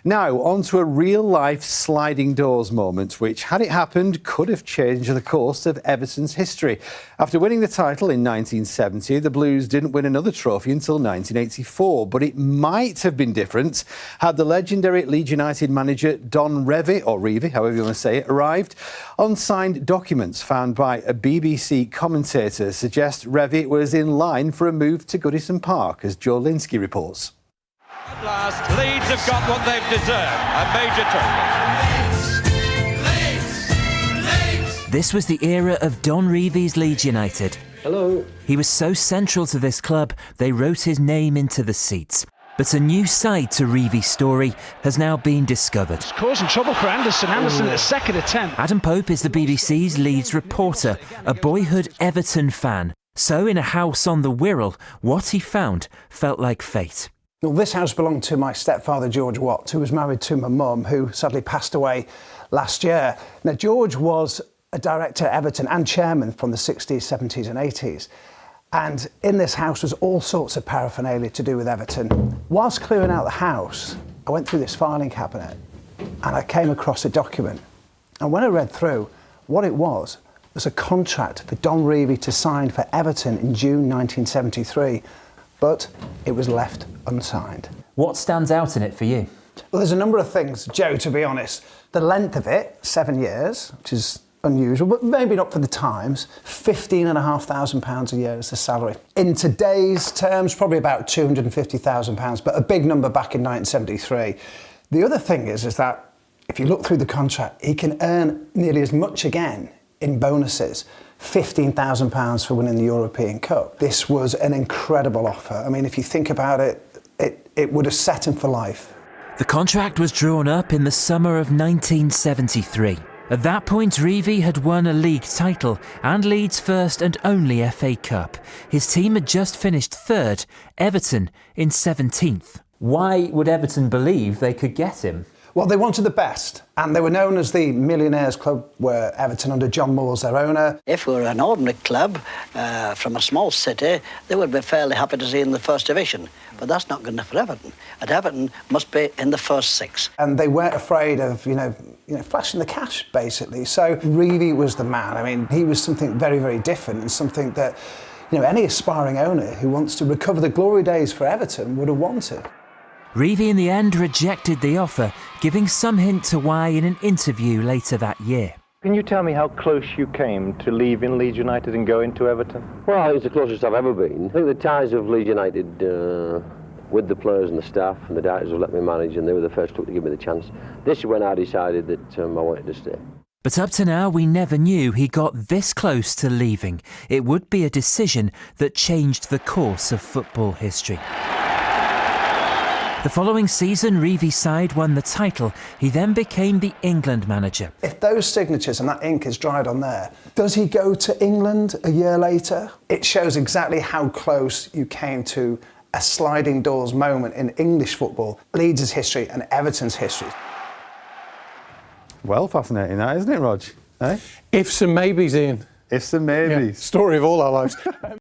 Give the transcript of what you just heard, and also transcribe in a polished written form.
Now, on to a real-life sliding doors moment, which, had it happened, could have changed the course of Everton's history. After winning the title in 1970, the Blues didn't win another trophy until 1984, but it might have been different had the legendary Leeds United manager Don Revie, or Revie, however you want to say it, arrived. Unsigned documents found by a BBC commentator suggest Revie was in line for a move to Goodison Park, as Joe Linsky reports. At last, Leeds have got what they've deserved, a major trophy. This was the era of Don Revie's Leeds United. Hello. He was so central to this club, they wrote his name into the seats. But a new side to Revie's story has now been discovered. It's causing trouble for Anderson. Anderson at the second attempt. Adam Pope is the BBC's Leeds reporter, a boyhood Everton fan. So in a house on the Wirral, what he found felt like fate. Well, this house belonged to my stepfather, George Watts, who was married to my mum, who sadly passed away last year. Now, George was a director at Everton and chairman from the 60s, 70s and 80s. And in this house was all sorts of paraphernalia to do with Everton. Whilst clearing out the house, I went through this filing cabinet and I came across a document. And when I read through, what it was a contract for Don Revie to sign for Everton in June 1973. But it was left unsigned. What stands out in it for you? Well, there's a number of things, Joe, to be honest. The length of it, 7 years, which is unusual, but maybe not for the times. £15,500 a year is the salary. In today's terms, probably about £250,000, but a big number back in 1973. The other thing is that if you look through the contract, he can earn nearly as much again in bonuses. £15,000 for winning the European Cup. This was an incredible offer. I mean, if you think about it, it would have set him for life. The contract was drawn up in the summer of 1973. At that point, Revie had won a league title and Leeds' first and only FA Cup. His team had just finished third, Everton in 17th. Why would Everton believe they could get him? Well, they wanted the best, and they were known as the Millionaires Club, where Everton under John Moore's their owner. If we were an ordinary club from a small city, they would be fairly happy to see in the first division. But that's not good enough for Everton. And Everton must be in the first six. And they weren't afraid of, you know, flashing the cash, basically. So Revie was the man. I mean, he was something very, very different, and something that, any aspiring owner who wants to recover the glory days for Everton would have wanted. Revie in the end rejected the offer, giving some hint to why in an interview later that year. Can you tell me how close you came to leaving Leeds United and going to Everton? Well, it's the closest I've ever been. I think the ties of Leeds United with the players and the staff and the directors have let me manage, and they were the first to give me the chance. This is when I decided that I wanted to stay. But up to now, we never knew he got this close to leaving. It would be a decision that changed the course of football history. The following season, Revie's side won the title. He then became the England manager. If those signatures and that ink is dried on there, does he go to England a year later? It shows exactly how close you came to a sliding doors moment in English football, Leeds' history and Everton's history. Well, fascinating that, isn't it, Rog? Eh? Ifs and maybes, Ian. Ifs and maybes. Yeah, story of all our lives.